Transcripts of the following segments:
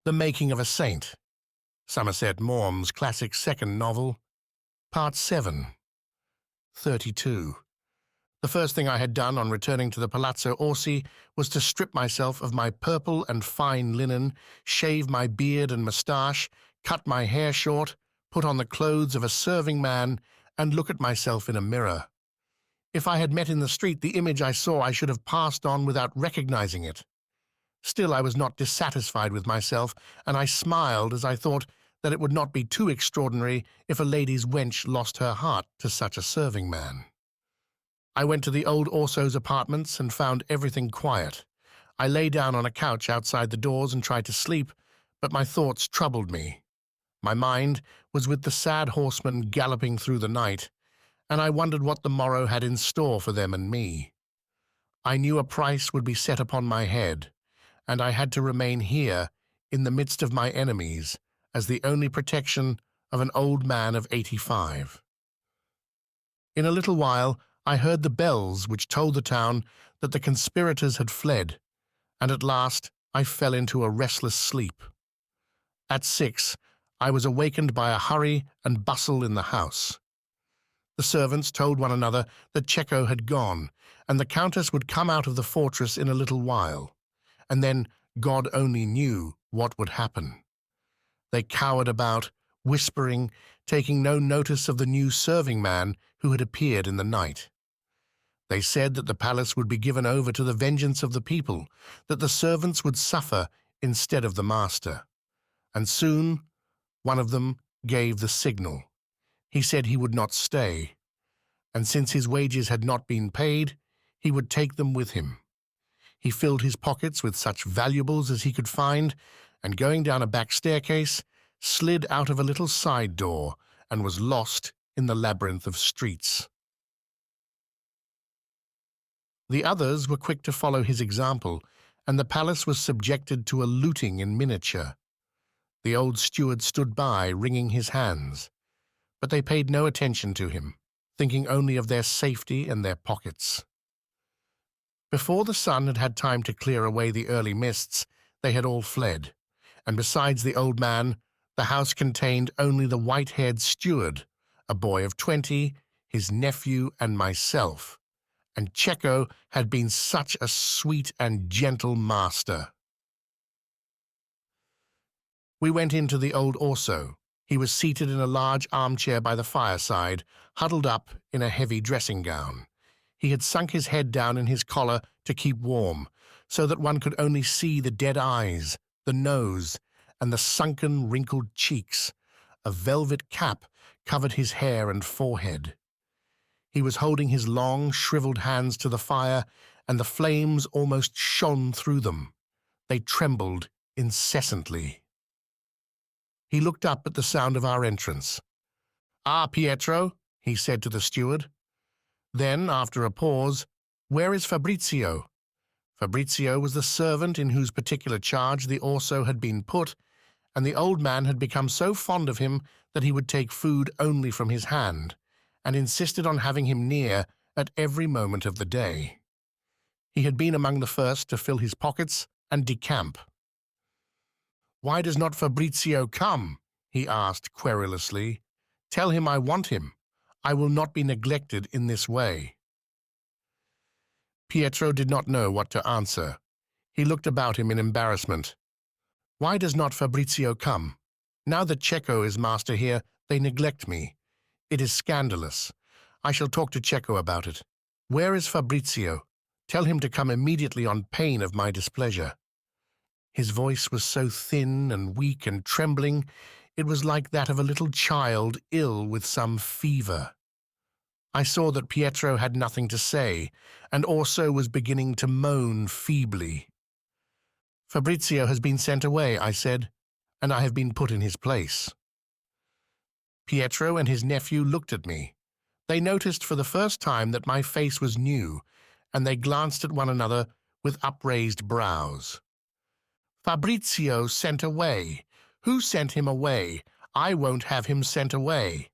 The Making of a Saint, Somerset Maugham's classic second novel, Part 7, 32. The first thing I had done on returning to the Palazzo Orsi was to strip myself of my purple and fine linen, shave my beard and moustache, cut my hair short, put on the clothes of a serving man, and look at myself in a mirror. If I had met in the street the image I saw, I should have passed on without recognizing it. Still, I was not dissatisfied with myself, and I smiled as I thought that it would not be too extraordinary if a lady's wench lost her heart to such a serving man. I went to the old Orso's apartments and found everything quiet. I lay down on a couch outside the doors and tried to sleep, but my thoughts troubled me. My mind was with the sad horsemen galloping through the night, and I wondered what the morrow had in store for them and me. I knew a price would be set upon my head, and I had to remain here in the midst of my enemies as the only protection of an old man of 85. In a little while, I heard the bells which told the town that the conspirators had fled, and at last I fell into a restless sleep. At 6, I was awakened by a hurry and bustle in the house. The servants told one another that Cecco had gone, and the Countess would come out of the fortress in a little while, and then God only knew what would happen. They cowered about, whispering, taking no notice of the new serving man who had appeared in the night. They said that the palace would be given over to the vengeance of the people, that the servants would suffer instead of the master. And soon one of them gave the signal. He said he would not stay, and since his wages had not been paid, he would take them with him. He filled his pockets with such valuables as he could find, and going down a back staircase, slid out of a little side door and was lost in the labyrinth of streets. The others were quick to follow his example, and the palace was subjected to a looting in miniature. The old steward stood by, wringing his hands, but they paid no attention to him, thinking only of their safety and their pockets. Before the sun had had time to clear away the early mists, they had all fled, and besides the old man, the house contained only the white-haired steward, a boy of 20, his nephew, and myself. And Cecco had been such a sweet and gentle master. We went into the old Orso. He was seated in a large armchair by the fireside, huddled up in a heavy dressing gown. He had sunk his head down in his collar to keep warm, so that one could only see the dead eyes, the nose, and the sunken, wrinkled cheeks. A velvet cap covered his hair and forehead. He was holding his long, shriveled hands to the fire, and the flames almost shone through them. They trembled incessantly. He looked up at the sound of our entrance. "Ah, Pietro," he said to the steward. Then, after a pause, "Where is Fabrizio?" Fabrizio was the servant in whose particular charge the Orso had been put, and the old man had become so fond of him that he would take food only from his hand, and insisted on having him near at every moment of the day. He had been among the first to fill his pockets and decamp. "Why does not Fabrizio come?" he asked querulously. "Tell him I want him. I will not be neglected in this way." Pietro did not know what to answer. He looked about him in embarrassment. "Why does not Fabrizio come? Now that Cecco is master here, they neglect me. It is scandalous. I shall talk to Cecco about it. Where is Fabrizio? Tell him to come immediately on pain of my displeasure." His voice was so thin and weak and trembling, it was like that of a little child ill with some fever. I saw that Pietro had nothing to say, and Orso was beginning to moan feebly. "Fabrizio has been sent away," I said, "and I have been put in his place." Pietro and his nephew looked at me. They noticed for the first time that my face was new, and they glanced at one another with upraised brows. "Fabrizio sent away? Who sent him away? I won't have him sent away."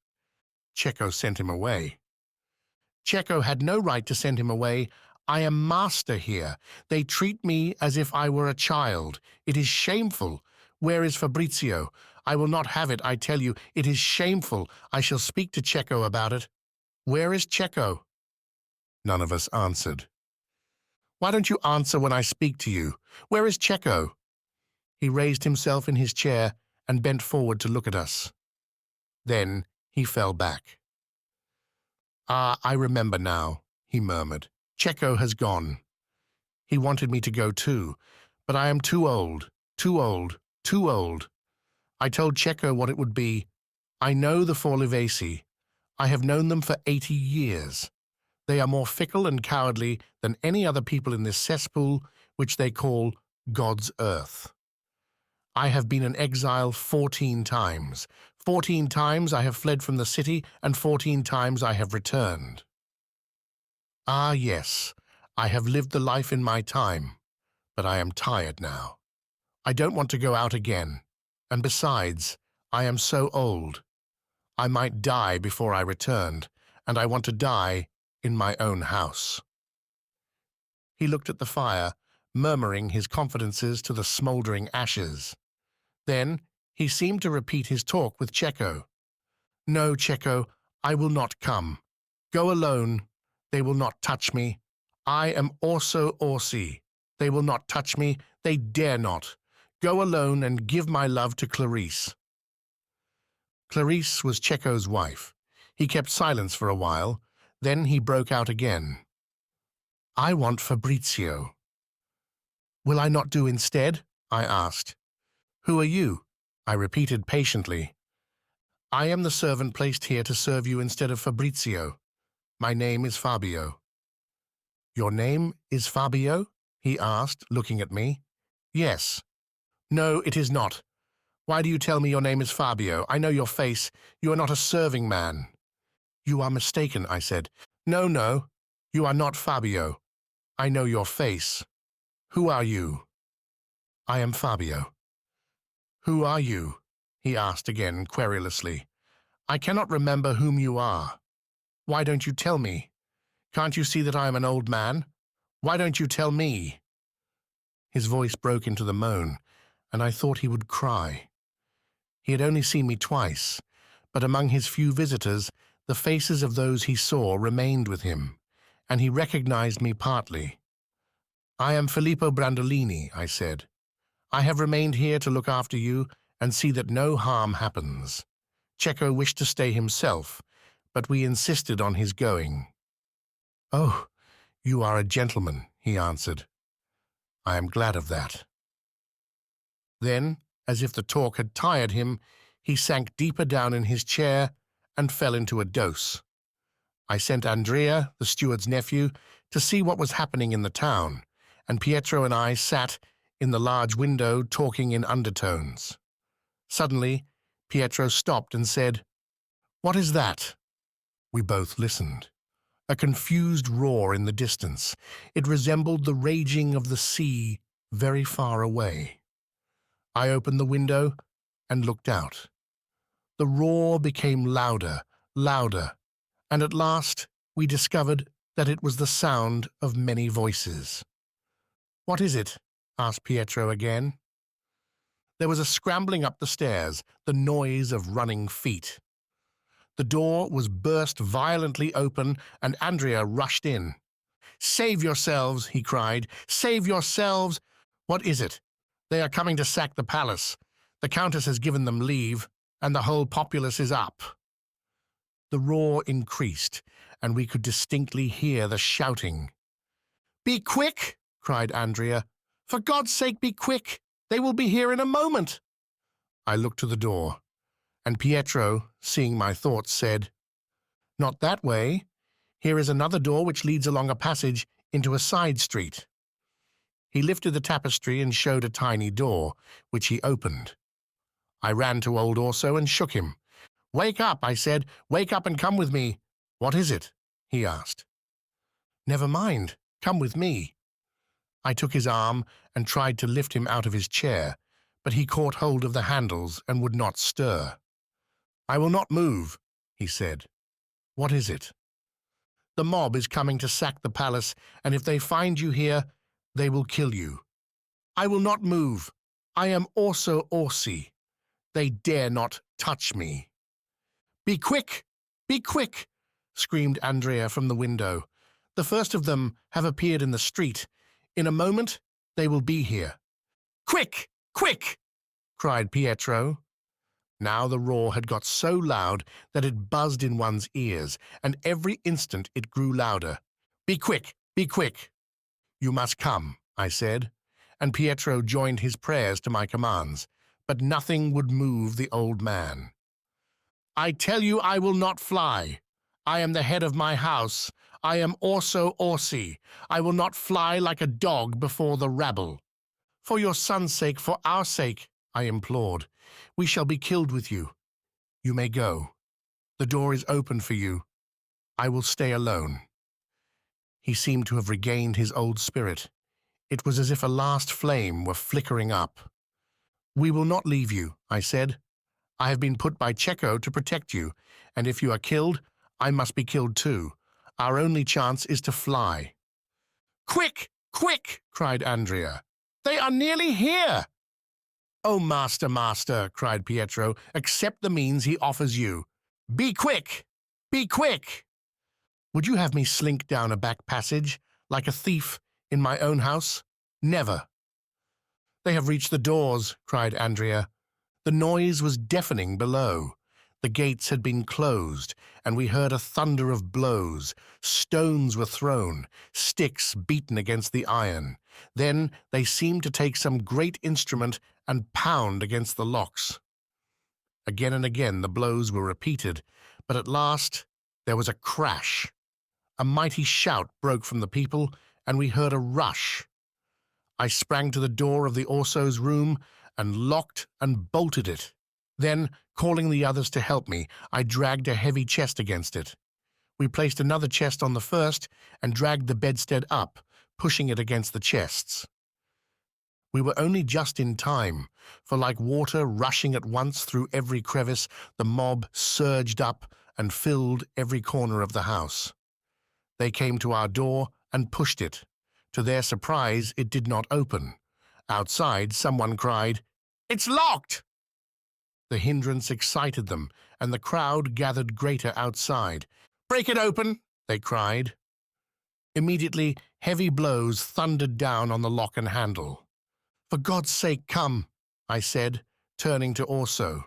"Cecco sent him away." "Cecco had no right to send him away. I am master here. They treat me as if I were a child. It is shameful. Where is Fabrizio? I will not have it, I tell you. It is shameful. I shall speak to Cecco about it. Where is Cecco? None of us answered. Why don't you answer when I speak to you? Where is Cecco? He raised himself in his chair and bent forward to look at us. Then he fell back. Ah, I remember now, he murmured. Cecco has gone. He wanted me to go too, but I am too old, too old, too old. I told Cecco what it would be. I know the Forlivesi. I have known them for 80 years. They are more fickle and cowardly than any other people in this cesspool, which they call God's earth. I have been in exile 14 times. 14 times I have fled from the city, and 14 times I have returned. Ah, yes, I have lived the life in my time, but I am tired now. I don't want to go out again, and besides, I am so old. I might die before I returned, and I want to die in my own house. He looked at the fire, murmuring his confidences to the smouldering ashes. Then he seemed to repeat his talk with Cecco. No, Cecco, I will not come. Go alone. They will not touch me. I am Orso Orsi. They will not touch me. They dare not. Go alone and give my love to Clarice. Clarice was Cecco's wife. He kept silence for a while. Then he broke out again. I want Fabrizio. Will I not do instead? I asked. Who are you? I repeated patiently. I am the servant placed here to serve you instead of Fabrizio. My name is Fabio. Your name is Fabio? He asked, looking at me. Yes. No, it is not. Why do you tell me your name is Fabio? I know your face. You are not a serving man. You are mistaken, I said. No, no, you are not Fabio. I know your face. Who are you? I am Fabio. Who are you? He asked again, querulously. I cannot remember whom you are. Why don't you tell me? Can't you see that I am an old man? Why don't you tell me? His voice broke into the moan, and I thought he would cry. He had only seen me twice, but among his few visitors, the faces of those he saw remained with him, and he recognized me partly. I am Filippo Brandolini, I said. I have remained here to look after you and see that no harm happens. Cecco wished to stay himself, but we insisted on his going. Oh, you are a gentleman, he answered. I am glad of that. Then, as if the talk had tired him, he sank deeper down in his chair and fell into a dose. I sent Andrea, the steward's nephew, to see what was happening in the town, and Pietro and I sat in the large window talking in undertones. Suddenly, Pietro stopped and said, What is that? We both listened. A confused roar in the distance. It resembled the raging of the sea very far away. I opened the window and looked out. The roar became louder, louder, and at last we discovered that it was the sound of many voices. What is it? Asked Pietro again. There was a scrambling up the stairs, the noise of running feet. The door was burst violently open, and Andrea rushed in. Save yourselves, he cried. Save yourselves! What is it? They are coming to sack the palace. The Countess has given them leave, and the whole populace is up. The roar increased, and we could distinctly hear the shouting. Be quick! Cried Andrea. For God's sake, be quick! They will be here in a moment! I looked to the door, and Pietro, seeing my thoughts, said, Not that way. Here is another door which leads along a passage into a side street. He lifted the tapestry and showed a tiny door, which he opened. I ran to old Orso and shook him. Wake up, I said. Wake up and come with me. What is it? He asked. Never mind. Come with me. I took his arm and tried to lift him out of his chair, but he caught hold of the handles and would not stir. I will not move, he said. What is it? The mob is coming to sack the palace, and if they find you here, they will kill you. I will not move. I am also Orsi. They dare not touch me. Be quick! Be quick! Screamed Andrea from the window. The first of them have appeared in the street. In a moment, they will be here. Quick! Quick! Cried Pietro. Now the roar had got so loud that it buzzed in one's ears, and every instant it grew louder. Be quick! Be quick! You must come, I said, and Pietro joined his prayers to my commands, but nothing would move the old man. I tell you I will not fly. I am the head of my house. I am also Orsi. I will not fly like a dog before the rabble. For your son's sake, for our sake, I implored. We shall be killed with you. You may go. The door is open for you. I will stay alone. He seemed to have regained his old spirit. It was as if a last flame were flickering up. We will not leave you, I said. I have been put by Cecco to protect you, and if you are killed, I must be killed too. Our only chance is to fly. Quick! Quick! Cried Andrea. They are nearly here! Oh, master, master, cried Pietro, accept the means he offers you. Be quick! Be quick! Would you have me slink down a back passage, like a thief, in my own house? Never. They have reached the doors, cried Andrea. The noise was deafening below. The gates had been closed, and we heard a thunder of blows. Stones were thrown, sticks beaten against the iron. Then they seemed to take some great instrument and pound against the locks. Again and again the blows were repeated, but at last there was a crash. A mighty shout broke from the people, and we heard a rush. I sprang to the door of the Orso's room and locked and bolted it. Then, calling the others to help me, I dragged a heavy chest against it. We placed another chest on the first and dragged the bedstead up, pushing it against the chests. We were only just in time, for like water rushing at once through every crevice, the mob surged up and filled every corner of the house. They came to our door and pushed it. To their surprise, it did not open. Outside, someone cried, "It's locked!" The hindrance excited them, and the crowd gathered greater outside. "Break it open!" they cried. Immediately, heavy blows thundered down on the lock and handle. "For God's sake, come," I said, turning to Orso.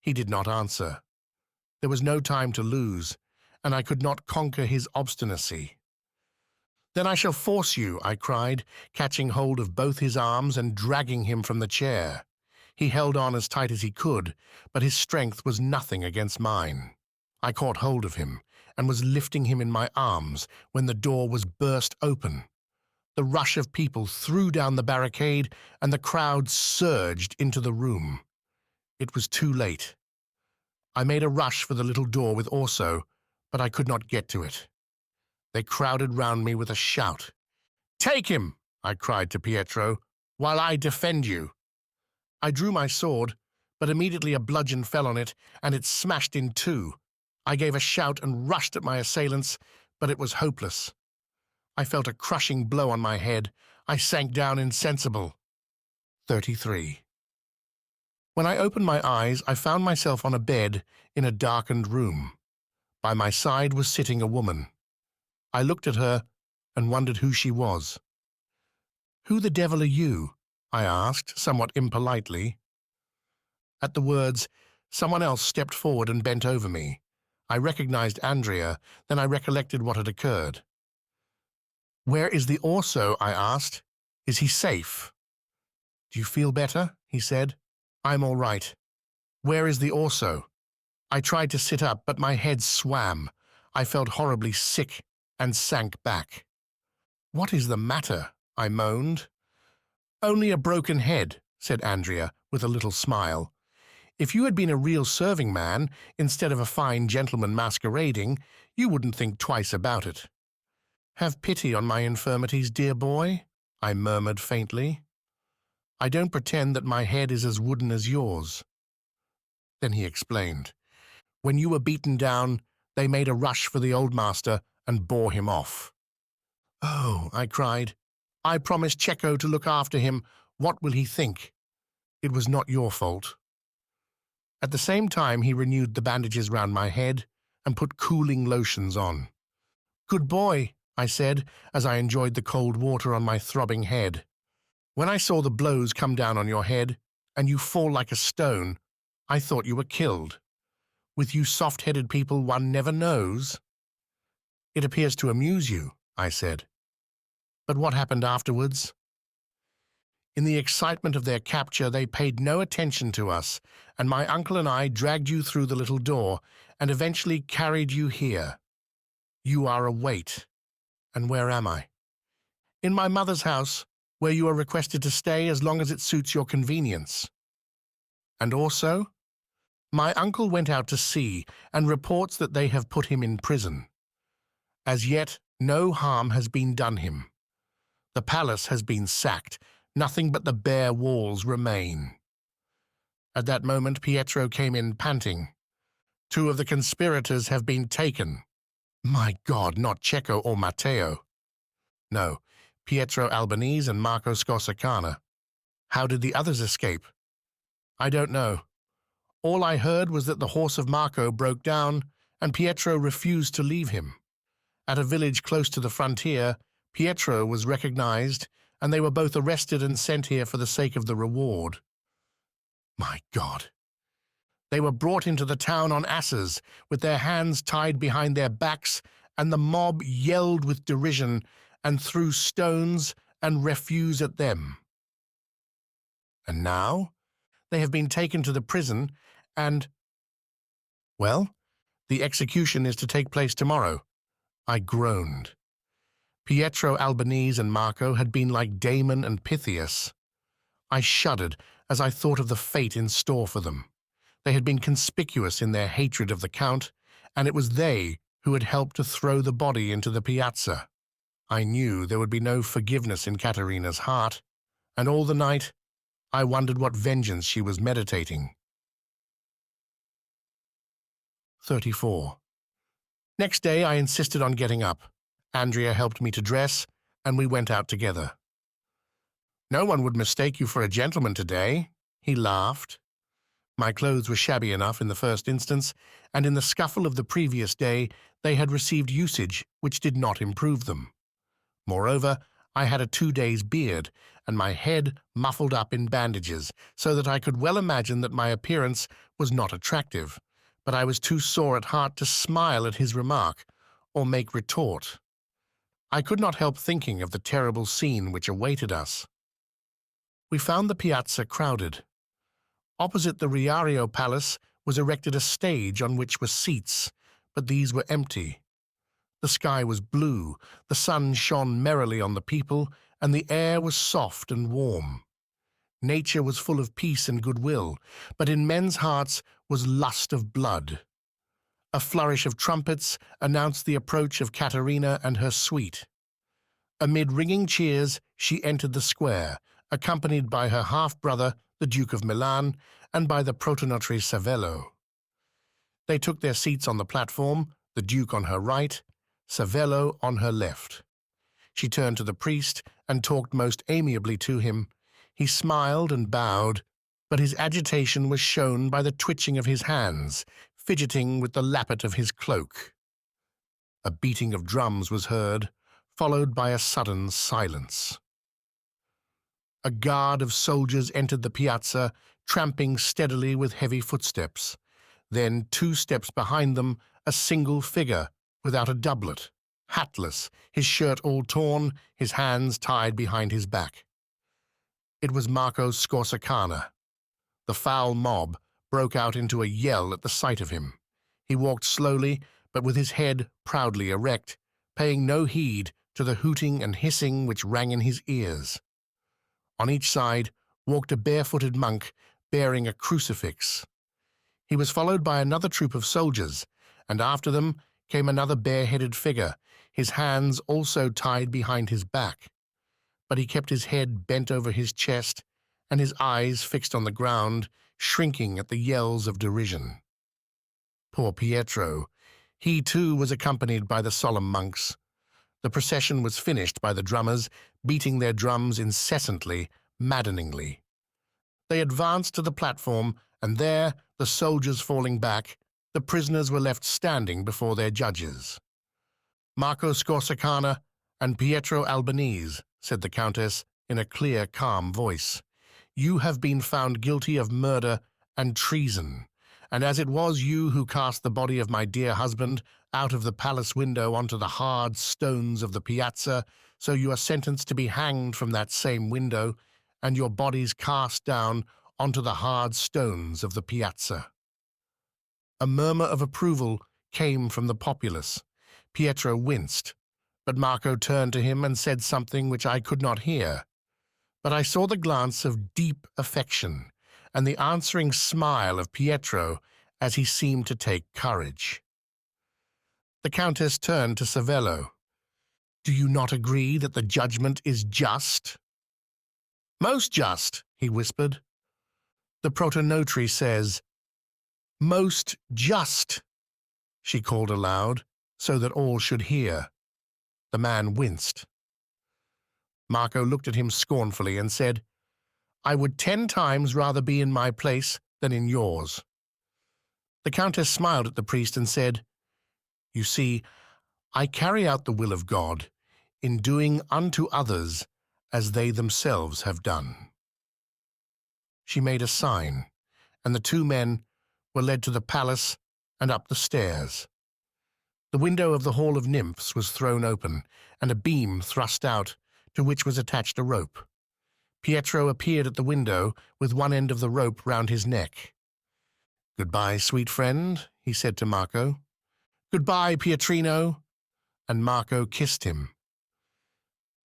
He did not answer. There was no time to lose, and I could not conquer his obstinacy. "Then I shall force you," I cried, catching hold of both his arms and dragging him from the chair. He held on as tight as he could, but his strength was nothing against mine. I caught hold of him and was lifting him in my arms when the door was burst open. The rush of people threw down the barricade, and the crowd surged into the room. It was too late. I made a rush for the little door with Orso, but I could not get to it. They crowded round me with a shout. "Take him," I cried to Pietro, "while I defend you." I drew my sword, but immediately a bludgeon fell on it, and it smashed in two. I gave a shout and rushed at my assailants, but it was hopeless. I felt a crushing blow on my head. I sank down insensible. 33. When I opened my eyes, I found myself on a bed in a darkened room. By my side was sitting a woman. I looked at her and wondered who she was. "Who the devil are you?" I asked, somewhat impolitely. At the words, someone else stepped forward and bent over me. I recognized Andrea, then I recollected what had occurred. "Where is the Orso?" I asked. "Is he safe?" "Do you feel better?" he said. "I'm all right." "Where is the Orso?" I tried to sit up, but my head swam. I felt horribly sick and sank back. "What is the matter?" I moaned. "Only a broken head," said Andrea, with a little smile. "If you had been a real serving man, instead of a fine gentleman masquerading, you wouldn't think twice about it." "Have pity on my infirmities, dear boy," I murmured faintly. "I don't pretend that my head is as wooden as yours." Then he explained. "When you were beaten down, they made a rush for the old master and bore him off." "Oh," I cried, "I promised Cecco to look after him. What will he think?" It was not your fault. At the same time, he renewed the bandages round my head and put cooling lotions on. Good boy, I said, as I enjoyed the cold water on my throbbing head. When I saw the blows come down on your head and you fall like a stone, I thought you were killed. With you soft-headed people, one never knows. It appears to amuse you, I said. But what happened afterwards? In the excitement of their capture, they paid no attention to us, and my uncle and I dragged you through the little door and eventually carried you here. You are a weight. And where am I? In my mother's house, where you are requested to stay as long as it suits your convenience. And also, my uncle went out to sea and reports that they have put him in prison. As yet, no harm has been done him. The palace has been sacked. Nothing but the bare walls remain. At that moment, Pietro came in panting. 2 of the conspirators have been taken. My God, not Cecco or Matteo. No, Pietro Albanese and Marco Scorsacana. How did the others escape? I don't know. All I heard was that the horse of Marco broke down and Pietro refused to leave him. At a village close to the frontier, Pietro was recognized and they were both arrested and sent here for the sake of the reward. My God. They were brought into the town on asses, with their hands tied behind their backs, and the mob yelled with derision and threw stones and refuse at them. And now they have been taken to the prison and, well, the execution is to take place tomorrow. I groaned. Pietro Albanese and Marco had been like Damon and Pythias. I shuddered as I thought of the fate in store for them. They had been conspicuous in their hatred of the Count, and it was they who had helped to throw the body into the piazza. I knew there would be no forgiveness in Caterina's heart, and all the night I wondered what vengeance she was meditating. 34. Next day I insisted on getting up. Andrea helped me to dress, and we went out together. No one would mistake you for a gentleman today, he laughed. My clothes were shabby enough in the first instance, and in the scuffle of the previous day they had received usage which did not improve them. Moreover, I had a 2 days' beard, and my head muffled up in bandages, so that I could well imagine that my appearance was not attractive, but I was too sore at heart to smile at his remark or make retort. I could not help thinking of the terrible scene which awaited us. We found the piazza crowded. Opposite the Riario Palace was erected a stage on which were seats, but these were empty. The sky was blue, the sun shone merrily on the people, and the air was soft and warm. Nature was full of peace and goodwill, but in men's hearts was lust of blood. A flourish of trumpets announced the approach of Caterina and her suite. Amid ringing cheers, she entered the square, accompanied by her half-brother, the Duke of Milan, and by the protonotary Savello. They took their seats on the platform, the Duke on her right, Savello on her left. She turned to the priest and talked most amiably to him. He smiled and bowed, but his agitation was shown by the twitching of his hands, fidgeting with the lappet of his cloak. A beating of drums was heard, followed by a sudden silence. A guard of soldiers entered the piazza, tramping steadily with heavy footsteps. Then, 2 steps behind them, a single figure, without a doublet, hatless, his shirt all torn, his hands tied behind his back. It was Marco Scorsacana. The foul mob broke out into a yell at the sight of him. He walked slowly, but with his head proudly erect, paying no heed to the hooting and hissing which rang in his ears. On each side walked a barefooted monk bearing a crucifix. He was followed by another troop of soldiers, and after them came another bare-headed figure, his hands also tied behind his back. But he kept his head bent over his chest and his eyes fixed on the ground, shrinking at the yells of derision. Poor Pietro. He too was accompanied by the solemn monks. The procession was finished by the drummers, beating their drums incessantly, maddeningly. They advanced to the platform, and there, the soldiers falling back, the prisoners were left standing before their judges. "Marco Scorsicana and Pietro Albanese," said the Countess in a clear, calm voice, "you have been found guilty of murder and treason, and as it was you who cast the body of my dear husband out of the palace window onto the hard stones of the piazza, so you are sentenced to be hanged from that same window, and your bodies cast down onto the hard stones of the piazza." A murmur of approval came from the populace. Pietro winced, but Marco turned to him and said something which I could not hear. But I saw the glance of deep affection and the answering smile of Pietro as he seemed to take courage. The Countess turned to Savello. "Do you not agree that the judgment is just?" "Most just," he whispered. "The protonotary says, 'Most just,'" she called aloud, so that all should hear. The man winced. Marco looked at him scornfully and said, "I would 10 times rather be in my place than in yours." The Countess smiled at the priest and said, "You see, I carry out the will of God in doing unto others as they themselves have done." She made a sign, and the 2 men were led to the palace and up the stairs. The window of the Hall of Nymphs was thrown open, and a beam thrust out, to which was attached a rope. Pietro appeared at the window with one end of the rope round his neck. "Goodbye, sweet friend," he said to Marco. "Goodbye, Pietrino," and Marco kissed him.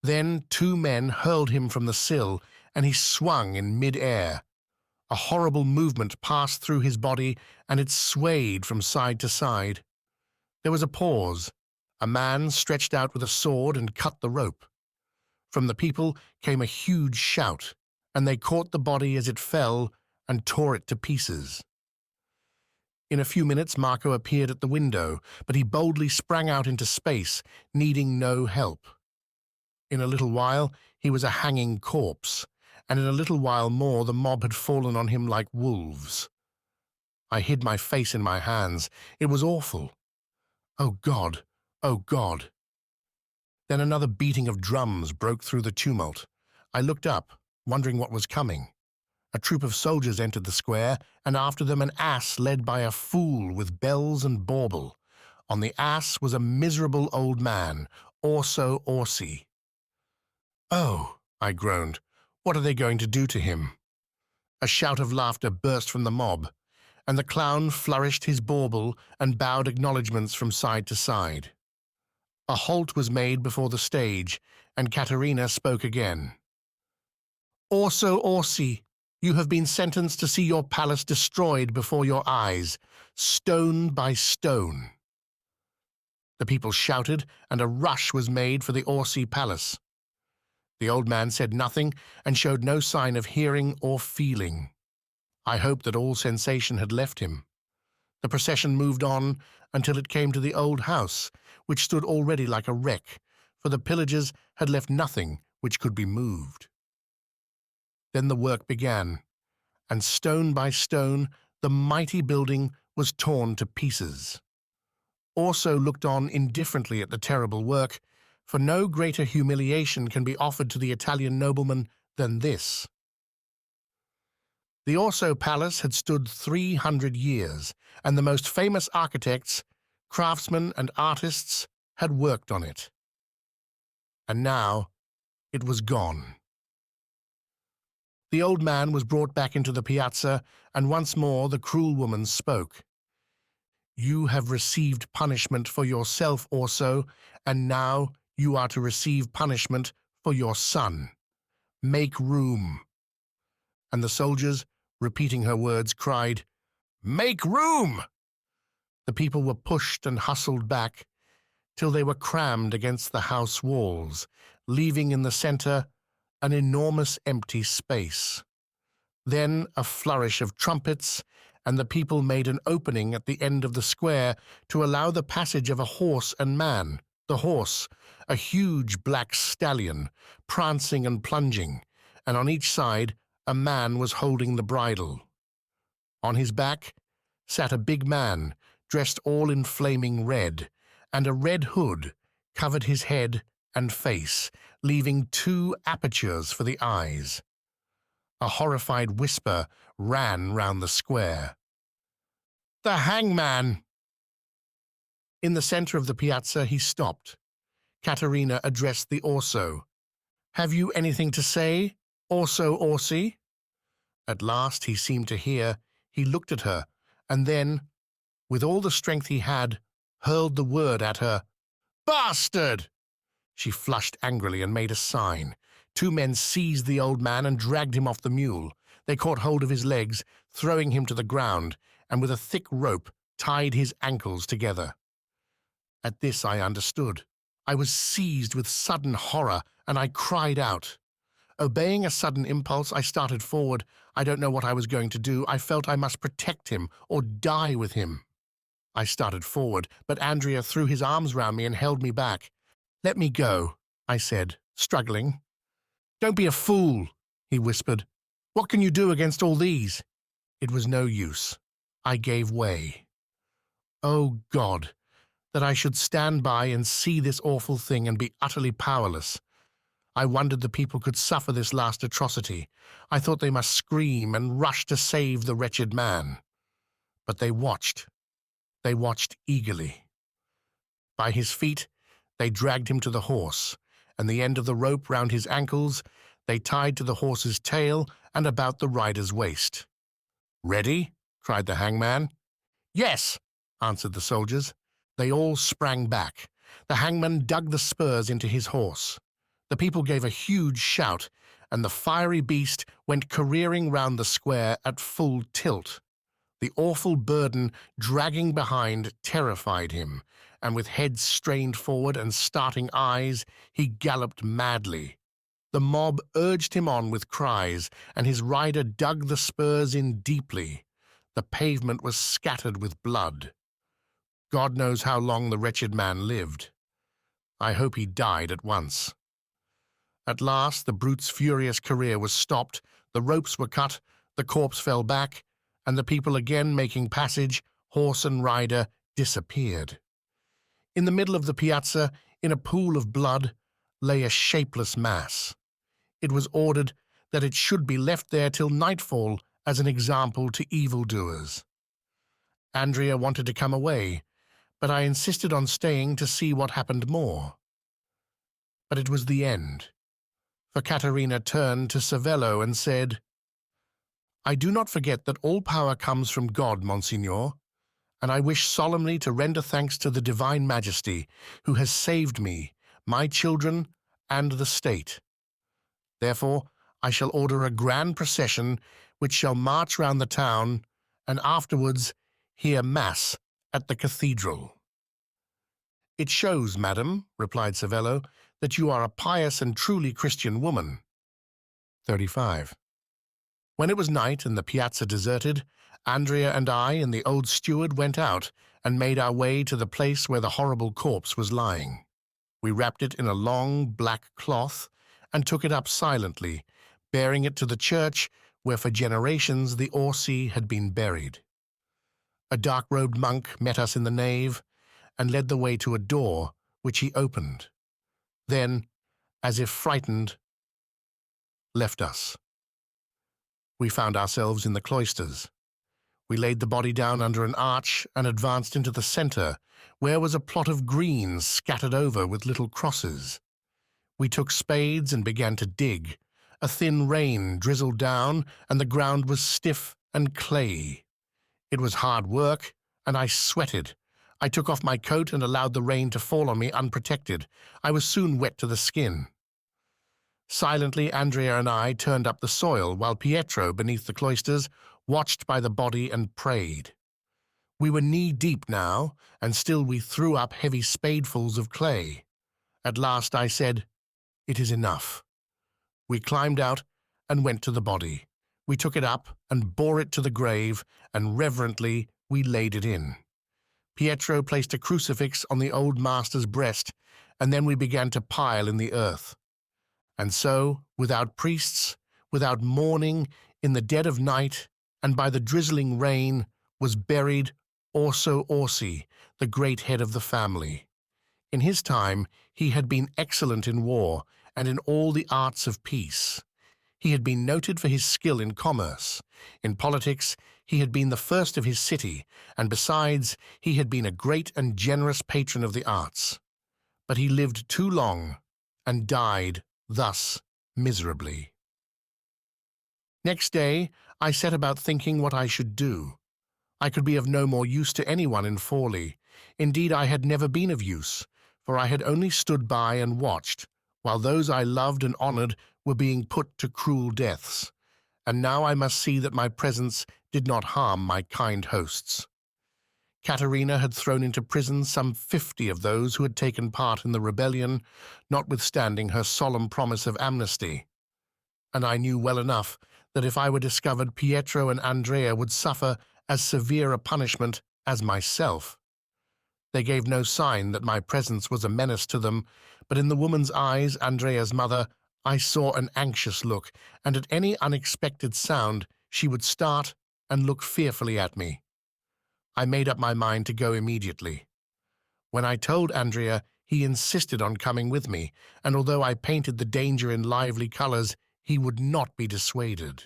Then 2 men hurled him from the sill, and he swung in mid-air. A horrible movement passed through his body, and it swayed from side to side. There was a pause. A man stretched out with a sword and cut the rope. From the people came a huge shout, and they caught the body as it fell and tore it to pieces. In a few minutes Marco appeared at the window, but he boldly sprang out into space, needing no help. In a little while he was a hanging corpse, and in a little while more the mob had fallen on him like wolves. I hid my face in my hands. It was awful. Oh God! Oh God! Then another beating of drums broke through the tumult. I looked up, wondering what was coming. A troop of soldiers entered the square, and after them an ass led by a fool with bells and bauble. On the ass was a miserable old man, Orso Orsi. "Oh," I groaned, "what are they going to do to him?" A shout of laughter burst from the mob, and the clown flourished his bauble and bowed acknowledgments from side to side. A halt was made before the stage, and Caterina spoke again. "Orso Orsi, you have been sentenced to see your palace destroyed before your eyes, stone by stone." The people shouted, and a rush was made for the Orsi palace. The old man said nothing and showed no sign of hearing or feeling. I hoped that all sensation had left him. The procession moved on until it came to the old house, which stood already like a wreck, for the pillagers had left nothing which could be moved. Then the work began, and stone by stone the mighty building was torn to pieces. Orso looked on indifferently at the terrible work, for no greater humiliation can be offered to the Italian nobleman than this. The Orso Palace had stood 300 years, and the most famous architects, craftsmen, and artists had worked on it. And now it was gone. The old man was brought back into the piazza, and once more the cruel woman spoke. "You have received punishment for yourself, Orso, and now you are to receive punishment for your son. Make room." And the soldiers, repeating her words, cried, "Make room!" The people were pushed and hustled back till they were crammed against the house walls, leaving in the center an enormous empty space. Then a flourish of trumpets, and the people made an opening at the end of the square to allow the passage of a horse and man. The horse, a huge black stallion, prancing and plunging, and on each side a man was holding the bridle. On his back sat a big man, dressed all in flaming red, and a red hood covered his head and face, leaving 2 apertures for the eyes. A horrified whisper ran round the square. "The hangman!" In the centre of the piazza he stopped. Caterina addressed the Orso. "Have you anything to say, Orso Orsi?" At last he seemed to hear. He looked at her, and then, with all the strength he had, hurled the word at her. "Bastard!" She flushed angrily and made a sign. 2 men seized the old man and dragged him off the mule. They caught hold of his legs, throwing him to the ground, and with a thick rope tied his ankles together. At this I understood. I was seized with sudden horror, and I cried out. Obeying a sudden impulse, I started forward. I don't know what I was going to do. I felt I must protect him or die with him. I started forward, but Andrea threw his arms round me and held me back. "Let me go," I said, struggling. "Don't be a fool," he whispered. "What can you do against all these?" It was no use. I gave way. Oh, God, that I should stand by and see this awful thing and be utterly powerless. I wondered the people could suffer this last atrocity. I thought they must scream and rush to save the wretched man. But they watched. They watched eagerly. By his feet, they dragged him to the horse, and the end of the rope round his ankles they tied to the horse's tail and about the rider's waist. "Ready?" cried the hangman. "Yes," answered the soldiers. They all sprang back. The hangman dug the spurs into his horse. The people gave a huge shout, and the fiery beast went careering round the square at full tilt. The awful burden dragging behind terrified him, and with head strained forward and starting eyes, he galloped madly. The mob urged him on with cries, and his rider dug the spurs in deeply. The pavement was scattered with blood. God knows how long the wretched man lived. I hope he died at once. At last the brute's furious career was stopped, the ropes were cut, the corpse fell back, and the people again making passage, horse and rider, disappeared. In the middle of the piazza, in a pool of blood, lay a shapeless mass. It was ordered that it should be left there till nightfall as an example to evildoers. Andrea wanted to come away, but I insisted on staying to see what happened more. But it was the end, for Caterina turned to Savello and said, "I do not forget that all power comes from God, Monsignor, and I wish solemnly to render thanks to the Divine Majesty, who has saved me, my children, and the state. Therefore, I shall order a grand procession which shall march round the town, and afterwards hear Mass at the cathedral." "It shows, madam," replied Savello, "that you are a pious and truly Christian woman." 35. When it was night and the piazza deserted, Andrea and I and the old steward went out and made our way to the place where the horrible corpse was lying. We wrapped it in a long black cloth and took it up silently, bearing it to the church where for generations the Orsi had been buried. A dark-robed monk met us in the nave and led the way to a door, which he opened. Then, as if frightened, left us. We found ourselves in the cloisters. We laid the body down under an arch and advanced into the centre, where was a plot of green scattered over with little crosses. We took spades and began to dig. A thin rain drizzled down, and the ground was stiff and clayey. It was hard work, and I sweated. I took off my coat and allowed the rain to fall on me unprotected. I was soon wet to the skin. Silently, Andrea and I turned up the soil, while Pietro, beneath the cloisters, watched by the body and prayed. We were knee-deep now, and still we threw up heavy spadefuls of clay. At last I said, "It is enough." We climbed out and went to the body. We took it up and bore it to the grave, and reverently we laid it in. Pietro placed a crucifix on the old master's breast, and then we began to pile in the earth. And so, without priests, without mourning, in the dead of night, and by the drizzling rain, was buried Orso Orsi, the great head of the family. In his time, he had been excellent in war and in all the arts of peace. He had been noted for his skill in commerce. In politics, he had been the first of his city, and besides, he had been a great and generous patron of the arts. But he lived too long and died thus miserably. Next day, I set about thinking what I should do. I could be of no more use to anyone in Forley. Indeed, I had never been of use, for I had only stood by and watched, while those I loved and honoured were being put to cruel deaths, and now I must see that my presence did not harm my kind hosts. Katerina had thrown into prison some 50 of those who had taken part in the rebellion, notwithstanding her solemn promise of amnesty. And I knew well enough that if I were discovered, Pietro and Andrea would suffer as severe a punishment as myself. They gave no sign that my presence was a menace to them, but in the woman's eyes, Andrea's mother, I saw an anxious look, and at any unexpected sound she would start and look fearfully at me. I made up my mind to go immediately. When I told Andrea, he insisted on coming with me, and although I painted the danger in lively colours, he would not be dissuaded.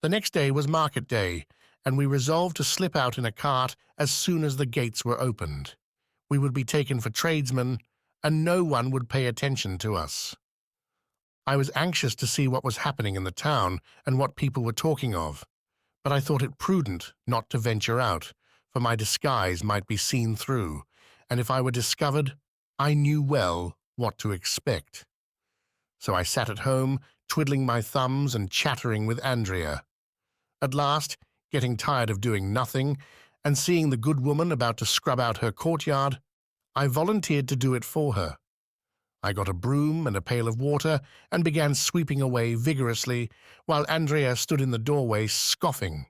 The next day was market day, and we resolved to slip out in a cart as soon as the gates were opened. We would be taken for tradesmen, and no one would pay attention to us. I was anxious to see what was happening in the town and what people were talking of, but I thought it prudent not to venture out, for my disguise might be seen through, and if I were discovered, I knew well what to expect. So I sat at home, twiddling my thumbs and chattering with Andrea. At last, getting tired of doing nothing, and seeing the good woman about to scrub out her courtyard, I volunteered to do it for her. I got a broom and a pail of water and began sweeping away vigorously, while Andrea stood in the doorway scoffing.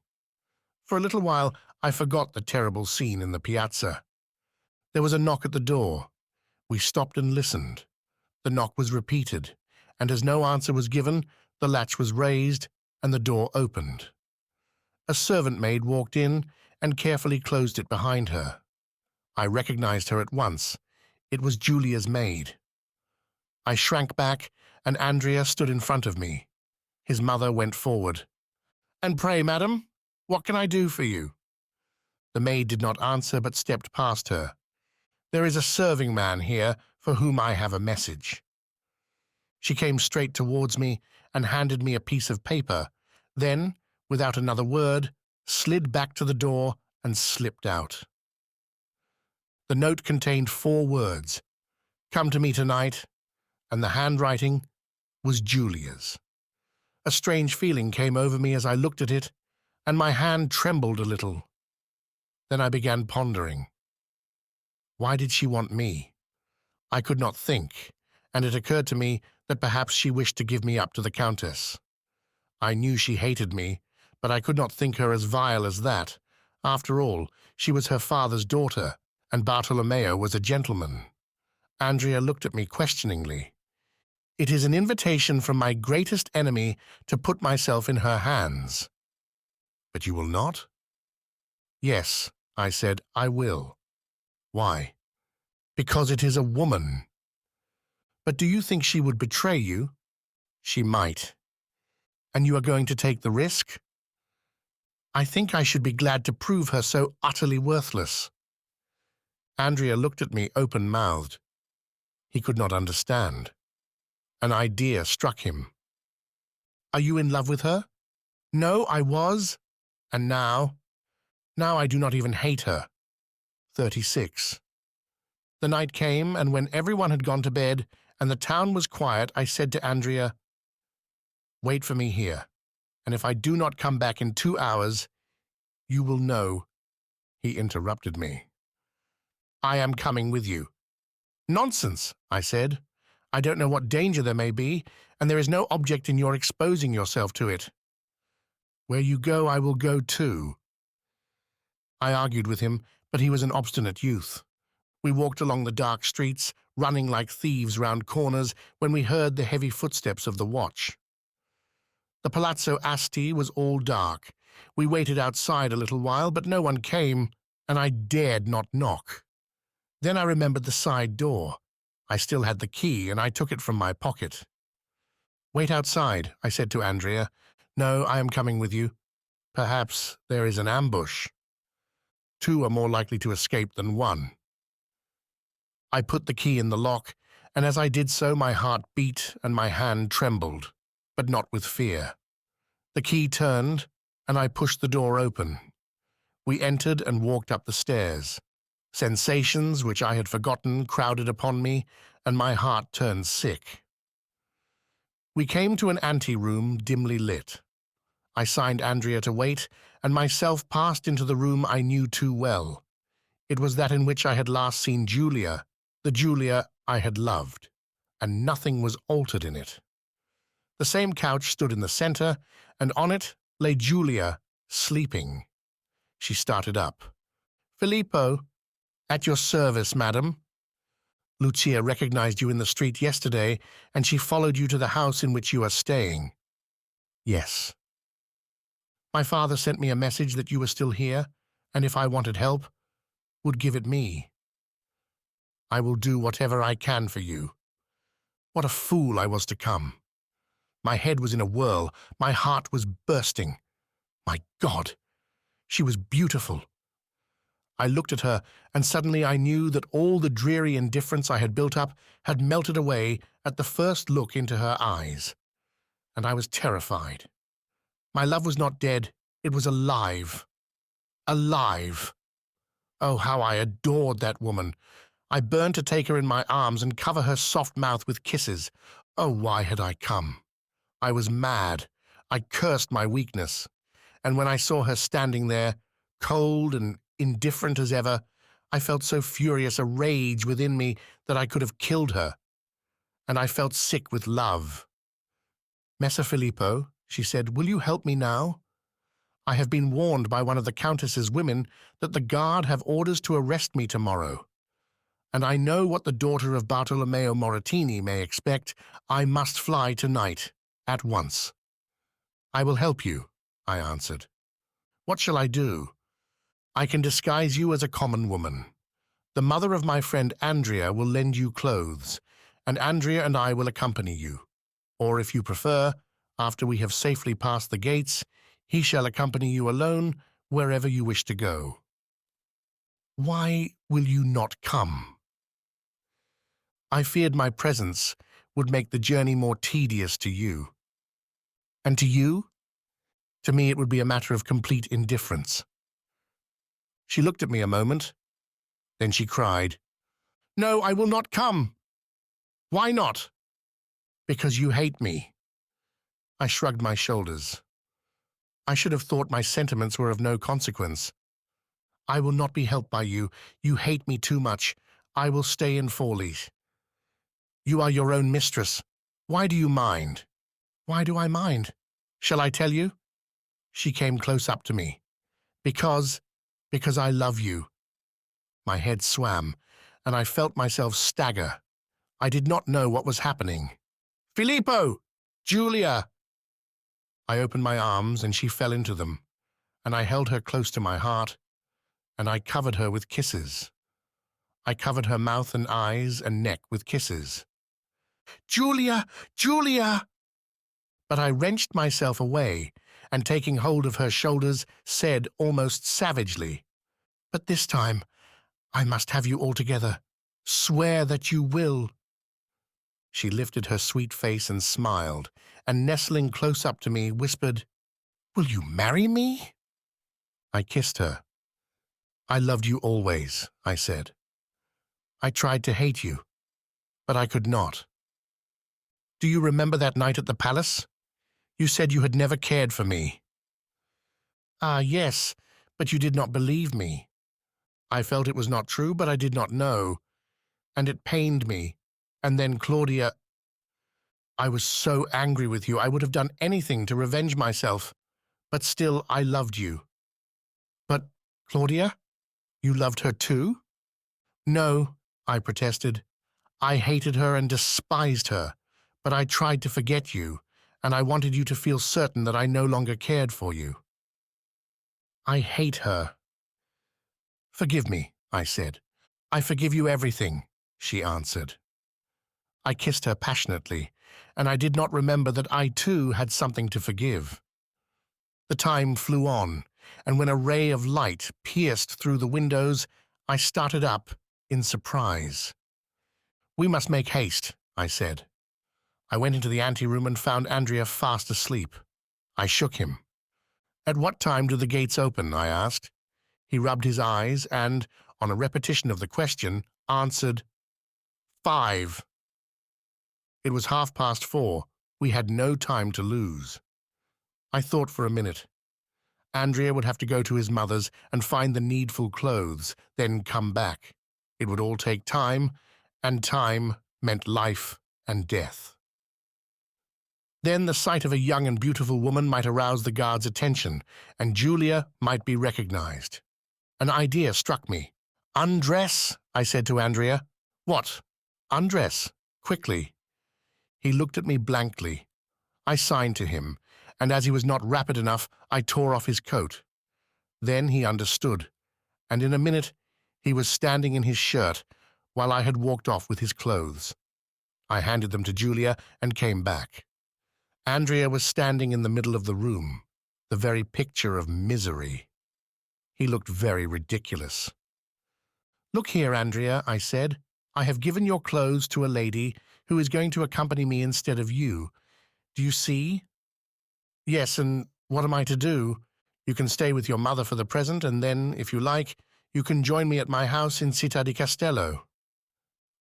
For a little while I forgot the terrible scene in the piazza. There was a knock at the door. We stopped and listened. The knock was repeated, and as no answer was given, the latch was raised and the door opened. A servant maid walked in and carefully closed it behind her. I recognized her at once. It was Julia's maid. I shrank back, and Andrea stood in front of me. His mother went forward. "And pray, madam, what can I do for you?" The maid did not answer, but stepped past her. "There is a serving man here for whom I have a message." She came straight towards me and handed me a piece of paper, then, without another word, slid back to the door and slipped out. The note contained 4 words, "Come to me tonight," and the handwriting was Julia's. A strange feeling came over me as I looked at it, and my hand trembled a little. Then I began pondering. Why did she want me? I could not think, and it occurred to me that perhaps she wished to give me up to the Countess. I knew she hated me, but I could not think her as vile as that. After all, she was her father's daughter, and Bartolomeo was a gentleman. Andrea looked at me questioningly. "It is an invitation from my greatest enemy to put myself in her hands." "But you will not?" "Yes," I said, "I will." "Why?" "Because it is a woman." "But do you think she would betray you?" "She might." "And you are going to take the risk?" "I think I should be glad to prove her so utterly worthless." Andrea looked at me open-mouthed. He could not understand. An idea struck him. "Are you in love with her?" "No, I was. And now? Now I do not even hate her." 36. The night came, and when everyone had gone to bed and the town was quiet, I said to Andrea, "Wait for me here, and if I do not come back in 2 hours, you will know." He interrupted me. "I am coming with you." "Nonsense," I said. "I don't know what danger there may be, and there is no object in your exposing yourself to it." "Where you go, I will go too." I argued with him, but he was an obstinate youth. We walked along the dark streets, running like thieves round corners, when we heard the heavy footsteps of the watch. The Palazzo Asti was all dark. We waited outside a little while, but no one came, and I dared not knock. Then I remembered the side door. I still had the key, and I took it from my pocket. "Wait outside," I said to Andrea. "No, I am coming with you. Perhaps there is an ambush. Two are more likely to escape than one." I put the key in the lock, and as I did so my heart beat and my hand trembled, but not with fear. The key turned, and I pushed the door open. We entered and walked up the stairs. Sensations which I had forgotten crowded upon me, and my heart turned sick. We came to an anteroom dimly lit. I signed Andrea to wait, and myself passed into the room I knew too well. It was that in which I had last seen Julia, the Julia I had loved, and nothing was altered in it. The same couch stood in the center, and on it lay Julia, sleeping. She started up. "Filippo, at your service, madam. Lucia recognized you in the street yesterday, and she followed you to the house in which you are staying." "Yes." "My father sent me a message that you were still here, and if I wanted help, would give it me. I will do whatever I can for you." What a fool I was to come. My head was in a whirl. My heart was bursting. My God! She was beautiful. I looked at her, and suddenly I knew that all the dreary indifference I had built up had melted away at the first look into her eyes. And I was terrified. My love was not dead. It was alive. Alive. Oh, how I adored that woman. I burned to take her in my arms and cover her soft mouth with kisses. Oh, why had I come? I was mad. I cursed my weakness. And when I saw her standing there, cold and indifferent as ever, I felt so furious a rage within me that I could have killed her. And I felt sick with love. "Messer Filippo," she said, "will you help me now? I have been warned by one of the Countess's women that the guard have orders to arrest me tomorrow. And I know what the daughter of Bartolomeo Moratini may expect. I must fly tonight, at once." "I will help you," I answered. "What shall I do?" "I can disguise you as a common woman. The mother of my friend Andrea will lend you clothes, and Andrea and I will accompany you. Or if you prefer, after we have safely passed the gates, he shall accompany you alone wherever you wish to go." "Why will you not come?" "I feared my presence would make the journey more tedious to you." "And to you?" "To me it would be a matter of complete indifference." She looked at me a moment. Then she cried, "No, I will not come." "Why not?" "Because you hate me." I shrugged my shoulders. I should have thought my sentiments were of no consequence. "I will not be helped by you. You hate me too much. I will stay in Forlì. You are your own mistress. Why do you mind?" "Why do I mind? Shall I tell you?" She came close up to me. Because I love you." My head swam, and I felt myself stagger. I did not know what was happening. "Filippo! Julia!" I opened my arms, and she fell into them, and I held her close to my heart, and I covered her with kisses. I covered her mouth and eyes and neck with kisses. "Julia! Julia!" But I wrenched myself away, and taking hold of her shoulders, said almost savagely, "But this time I must have you altogether. Swear that you will." She lifted her sweet face and smiled, and nestling close up to me, whispered, "Will you marry me?" I kissed her. "I loved you always," I said. "I tried to hate you, but I could not. Do you remember that night at the palace? You said you had never cared for me." "Ah, yes, but you did not believe me. I felt it was not true, but I did not know, and it pained me. And then Claudia... I was so angry with you, I would have done anything to revenge myself, but still I loved you." "But Claudia? You loved her too?" "No," I protested. "I hated her and despised her, but I tried to forget you, and I wanted you to feel certain that I no longer cared for you. I hate her. Forgive me, I said. I forgive you everything, she answered. I kissed her passionately, and I did not remember that I too had something to forgive. The time flew on, and when a ray of light pierced through the windows, I started up in surprise. We must make haste, I said. I went into the anteroom and found Andrea fast asleep. I shook him. At what time do the gates open? I asked. He rubbed his eyes and, on a repetition of the question, answered, 5. It was 4:30. We had no time to lose. I thought for a minute. Andrea would have to go to his mother's and find the needful clothes, then come back. It would all take time, and time meant life and death. Then the sight of a young and beautiful woman might arouse the guard's attention, and Julia might be recognized. An idea struck me. "Undress," I said to Andrea. "What?" "Undress. Quickly." He looked at me blankly. I signed to him, and as he was not rapid enough, I tore off his coat. Then he understood, and in a minute he was standing in his shirt while I had walked off with his clothes. I handed them to Julia and came back. Andrea was standing in the middle of the room, the very picture of misery. He looked very ridiculous. "Look here, Andrea," I said. "I have given your clothes to a lady who is going to accompany me instead of you. Do you see?" "Yes, and what am I to do? You can stay with your mother for the present, and then, if you like, you can join me at my house in Città di Castello."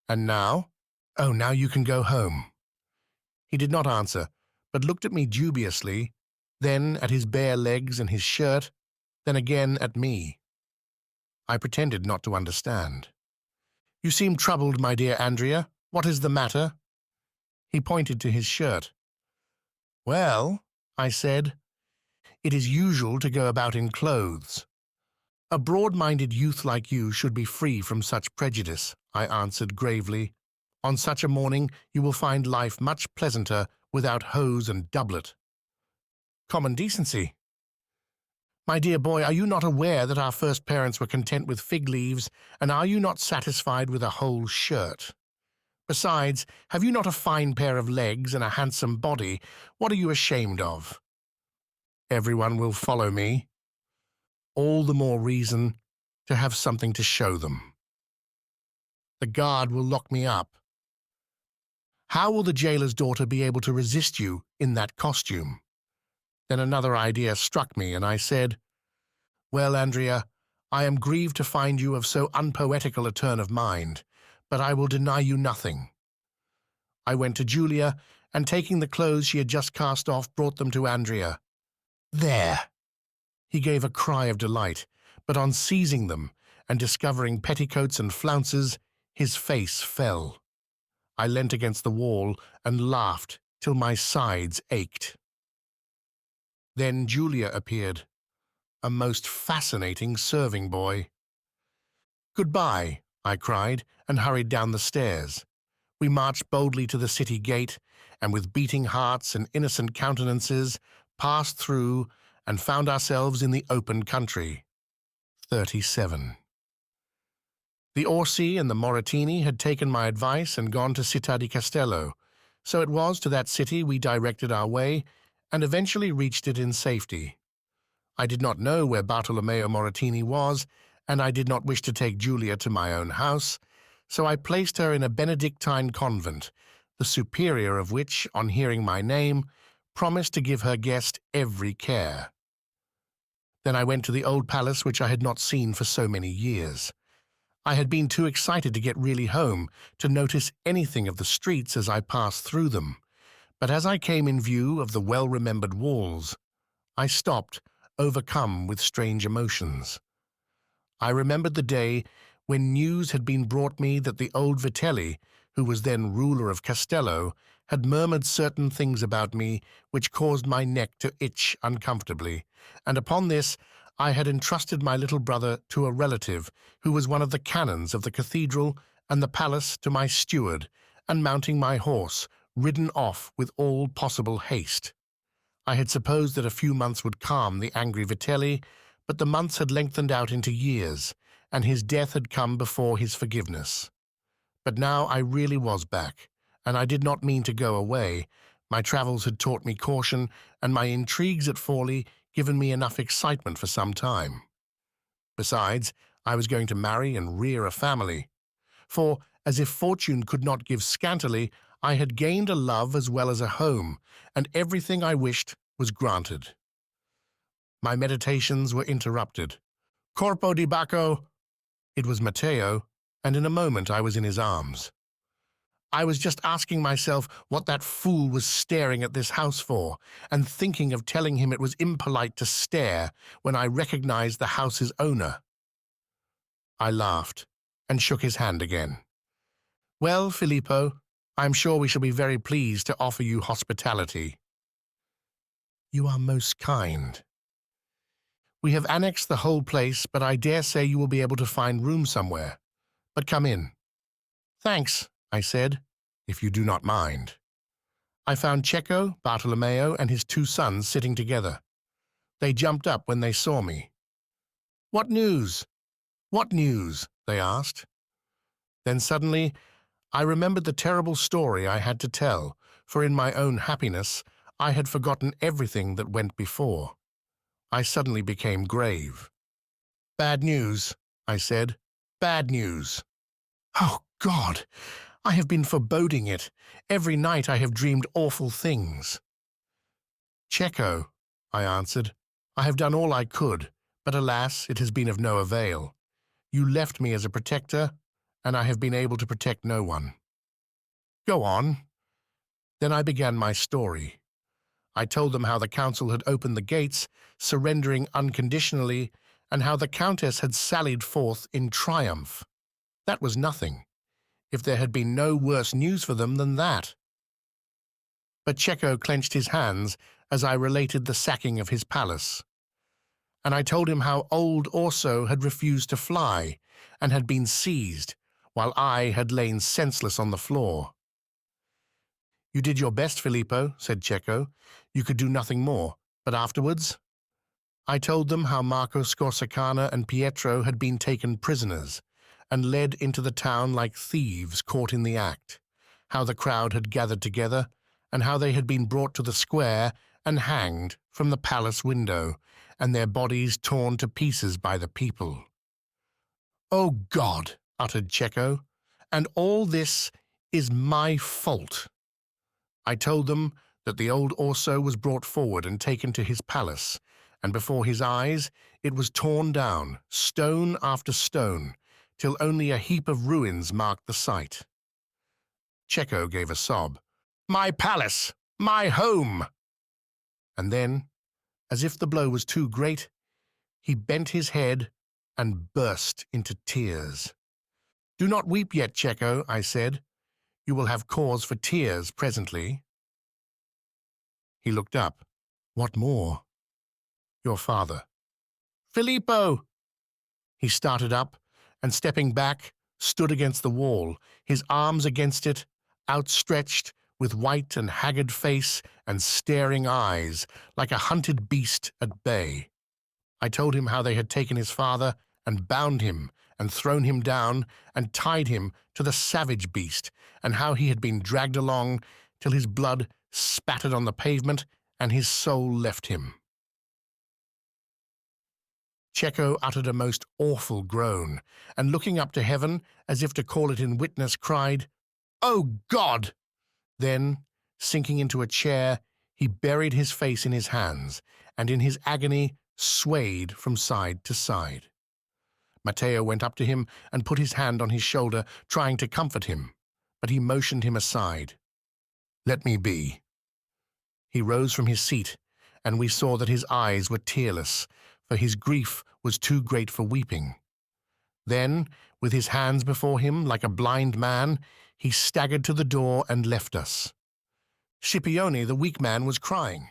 "And now?" "Oh, now you can go home." He did not answer, but looked at me dubiously, then at his bare legs and his shirt, then again at me. I pretended not to understand. "You seem troubled, my dear Andrea. What is the matter?" He pointed to his shirt. "Well," I said, "it is usual to go about in clothes." "A broad-minded youth like you should be free from such prejudice," I answered gravely. "On such a morning you will find life much pleasanter without hose and doublet." "Common decency." "My dear boy, are you not aware that our first parents were content with fig leaves, and are you not satisfied with a whole shirt? Besides, have you not a fine pair of legs and a handsome body? What are you ashamed of?" "Everyone will follow me." "All the more reason to have something to show them." "The guard will lock me up." "How will the jailer's daughter be able to resist you in that costume?" Then another idea struck me, and I said, "Well, Andrea, I am grieved to find you of so unpoetical a turn of mind, but I will deny you nothing." I went to Julia, and taking the clothes she had just cast off, brought them to Andrea. "There!" He gave a cry of delight, but on seizing them and discovering petticoats and flounces, his face fell. I leant against the wall and laughed till my sides ached. Then Julia appeared, a most fascinating serving boy. "Goodbye," I cried, and hurried down the stairs. We marched boldly to the city gate, and with beating hearts and innocent countenances, passed through and found ourselves in the open country. 37. The Orsi and the Moratini had taken my advice and gone to Città di Castello, so it was to that city we directed our way, and eventually reached it in safety. I did not know where Bartolomeo Moratini was, and I did not wish to take Julia to my own house, so I placed her in a Benedictine convent, the superior of which, on hearing my name, promised to give her guest every care. Then I went to the old palace which I had not seen for so many years. I had been too excited to get really home to notice anything of the streets as I passed through them, but as I came in view of the well-remembered walls, I stopped, overcome with strange emotions. I remembered the day when news had been brought me that the old Vitelli, who was then ruler of Castello, had murmured certain things about me which caused my neck to itch uncomfortably, and upon this I had entrusted my little brother to a relative who was one of the canons of the cathedral, and the palace to my steward, and mounting my horse, ridden off with all possible haste. I had supposed that a few months would calm the angry Vitelli, but the months had lengthened out into years, and his death had come before his forgiveness. But now I really was back, and I did not mean to go away. My travels had taught me caution, and my intrigues at Forley given me enough excitement for some time. Besides, I was going to marry and rear a family. For, as if fortune could not give scantily, I had gained a love as well as a home, and everything I wished was granted. My meditations were interrupted. Corpo di Bacco! It was Matteo, and in a moment I was in his arms. I was just asking myself what that fool was staring at this house for, and thinking of telling him it was impolite to stare when I recognized the house's owner. I laughed and shook his hand again. Well, Filippo, I am sure we shall be very pleased to offer you hospitality. You are most kind. We have annexed the whole place, but I dare say you will be able to find room somewhere. But come in. Thanks, I said, if you do not mind. I found Cecco, Bartolomeo, and his 2 sons sitting together. They jumped up when they saw me. What news? What news? They asked. Then suddenly I remembered the terrible story I had to tell, for in my own happiness I had forgotten everything that went before. I suddenly became grave. Bad news, I said. Bad news. Oh, God! I have been foreboding it. Every night I have dreamed awful things. Cecco, I answered, I have done all I could, but alas, it has been of no avail. You left me as a protector, and I have been able to protect no one. Go on. Then I began my story. I told them how the council had opened the gates, surrendering unconditionally, and how the countess had sallied forth in triumph. That was nothing, if there had been no worse news for them than that. But Cecco clenched his hands as I related the sacking of his palace. And I told him how old Orso had refused to fly and had been seized, while I had lain senseless on the floor. You did your best, Filippo, said Cecco. You could do nothing more. But afterwards? I told them how Marco Scorsicana and Pietro had been taken prisoners and led into the town like thieves caught in the act, how the crowd had gathered together, and how they had been brought to the square and hanged from the palace window, and their bodies torn to pieces by the people. Oh, God, uttered Cecco, and all this is my fault. I told them that the old Orso was brought forward and taken to his palace, and before his eyes it was torn down, stone after stone, till only a heap of ruins marked the site. Cecco gave a sob. My palace! My home! And then, as if the blow was too great, he bent his head and burst into tears. Do not weep yet, Cecco, I said. You will have cause for tears presently. He looked up. What more? Your father. Filippo! He started up, and stepping back, stood against the wall, his arms against it, outstretched, with white and haggard face and staring eyes, like a hunted beast at bay. I told him how they had taken his father and bound him and thrown him down and tied him to the savage beast, and how he had been dragged along till his blood spattered on the pavement and his soul left him. Cecco uttered a most awful groan, and looking up to heaven, as if to call it in witness, cried, "Oh, God!" Then, sinking into a chair, he buried his face in his hands, and in his agony swayed from side to side. Matteo went up to him and put his hand on his shoulder, trying to comfort him, but he motioned him aside. Let me be. He rose from his seat, and we saw that his eyes were tearless, for his grief was too great for weeping. Then, with his hands before him like a blind man, he staggered to the door and left us. Scipione, the weak man, was crying.